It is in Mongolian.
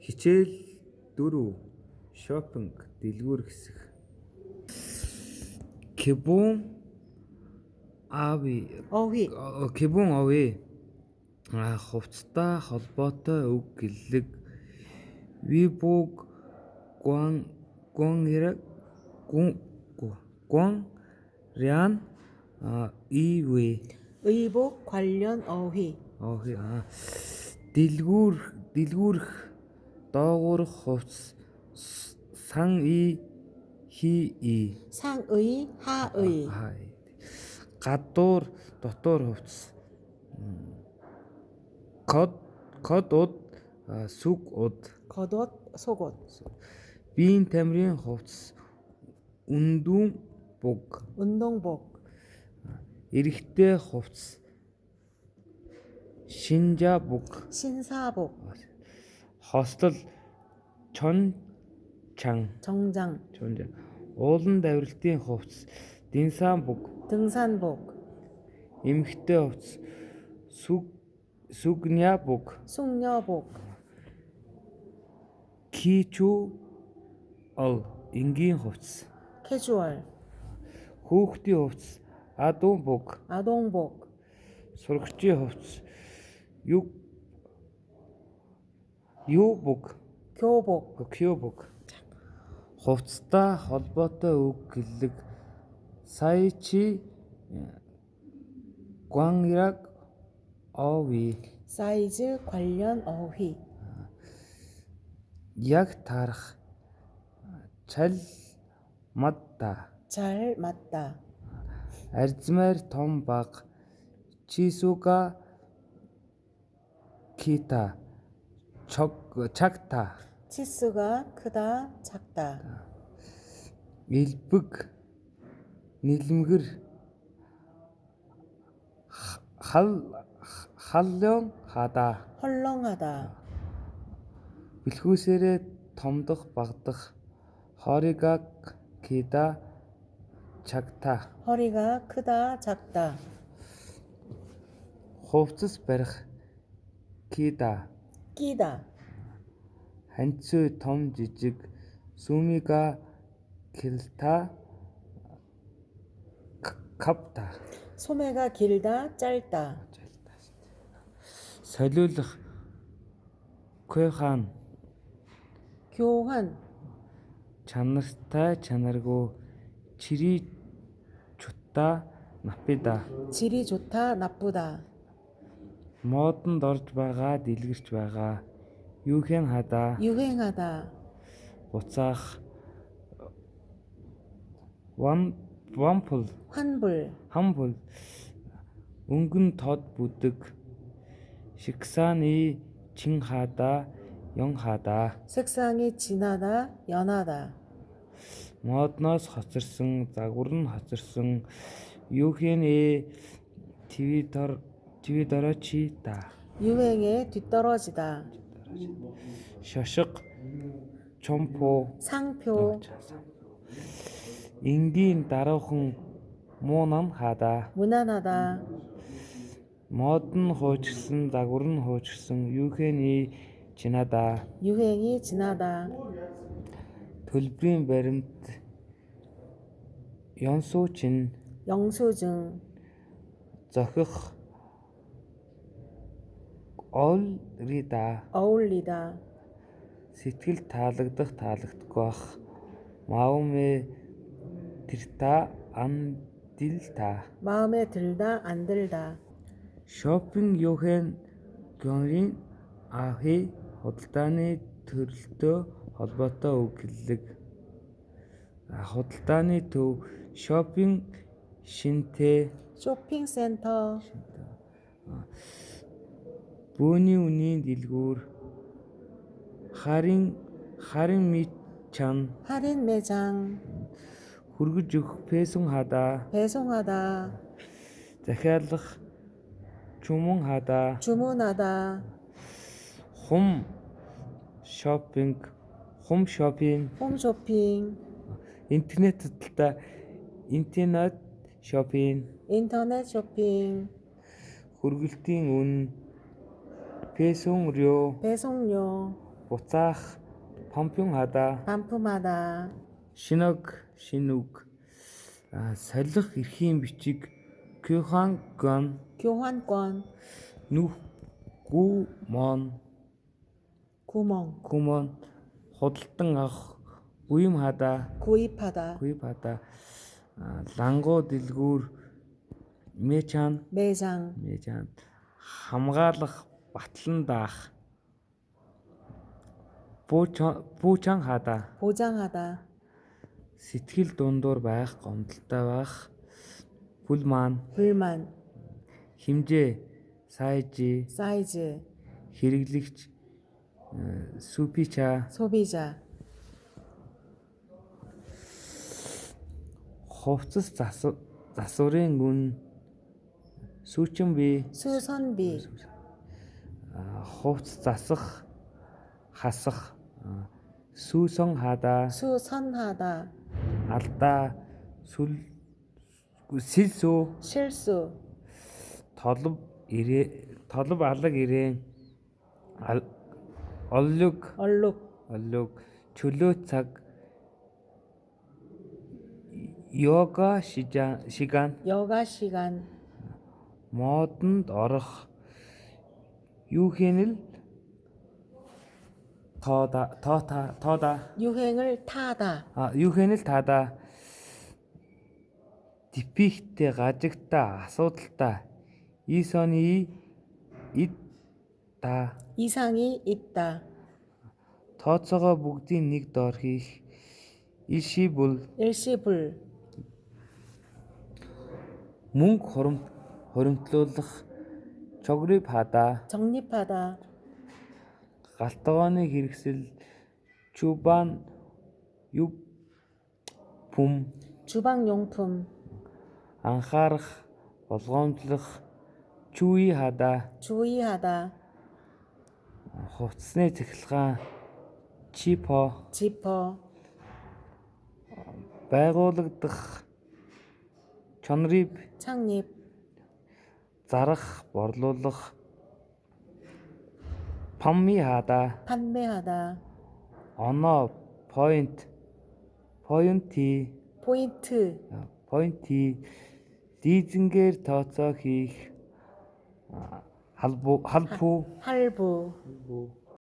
Хичээл 4 шопинг дэлгүүр хэсэг. Кэбун ови хувцастай холбоотой үг гэлэг вибуг гуан 이외 의복 관련 어휘. дэлгүүрх доогуурх хувцас 상의 상의, 하의. гадуур дотуур хувцас код уд сүг уд 겉옷, 속옷. биеийн тамирын хувцас 운동복. эрэгтэй хувцас 신자복 신사복. хослол 정장 уулан давиралтын хувцас 등산복 эмэгтэй хувцас 숙녀복 캐주얼 энгийн хувцас 캐주얼. хүүхдийн хувцас 아동복 сурагчийн хувцас 교복 хувцастай холбоотой үг гэлэг 사이치 광이락 어휘 사이즈 관련 어휘. яг тарах 잘 맞다 арзмаар том баг чисуга 키타 작다 치수가 크다, 작다. элбэг нэлмгэр 헐렁하다. бэлхүүсээрээ томдох багдах 허리가 크다 작다 허리가 크다, 작다. хувцас барих 끼다 한추 том жижиг сүми가 길다 kap다 소매가 길다, 짧다. солиулах 교환 чанартай чанаргүй 질이 좋다 나쁘다. модонд орж байгаа дэлгэрч байгаа 유행하다 буцаах 환불 өнгөн тод бүдэг 식상이 징하다 영하다 색상이 진하다, 연하다. модноос хоцорсон загвар нь хоцорсон 유행에 뒤떨어지다 유행에 뒤떨어지다. шошго чомпо 상표 энгийн даруухан 무난하다 무난하다. мод нь хуучирсан загвар нь хуучирсан 유행이 지나다 유행이 지나다. төлбөрийн баримт 영수증 зохих 어울리다. сэтгэл таалагдахгүй бах 마음에 들다 안 들다 шопинг юухэн гонрын ахи худалдааны төрөлтөө холбоотой үг гэлэг худалдааны төв шопинг шинтэй 쇼핑센터 бөөний үнийн дэлгүүр харин 할인 매장 хүргэж өгөх 배송하다 захиалах 주문하다 홈쇼핑 интернет худалдаа интернет 쇼핑 хүргэлтийн үн 배송료 буцаах, помпюнхада, 반품하다, шинүг, солих эрхийн бичиг, кюхангон, 교환권, нүх, гүмон, 구멍, худалдан авах, буимхада, 구입하다, лангуу дэлгүүр, мэчан, 매장, хамгаалах, батлан даах, буучанхада, 보장하다, сэтгэл дундуур байх, гомдолтой байх, 불만, 불만, хэмжээ, 사이즈, 사이즈, хэрэглэгч, 수피차, 소비자, хувцас засварын гүн, сүүчнби, 수선비, хувцас засах, хасах, сүүсэн хада, 수선하다, алдаа, сэлсүү, 실수, толб алаг ирээн, оллог, 얼룩, чөлөө цаг, йога 시간, 여가 시간, модонд орох, юухэнэл тода, 유행을 타다, юухэнэл таада, дипихтэй, гажигтай, асуудалтай, 이선이 있다, 이상이 있다, тооцоогоо бүгдийн нэг доор хийх, 일시불, 일시불, мөнгө хуримтлуулах, 적립하다, 적립하다, галтгооны хэрэгсэл, 주반 юпум, 주방용품, анхаарах, болгоомжлох, 주의하다, 주의하다, хувцсны цахилгаан, 지퍼, 지퍼, байгуулагдах, чонрib, 창립, зарах, борлуулах, 판매하다, 판매하다, оноо, 포인트, 포인트, дийзэнгээр тооцоо хийх, халбуу, 할부,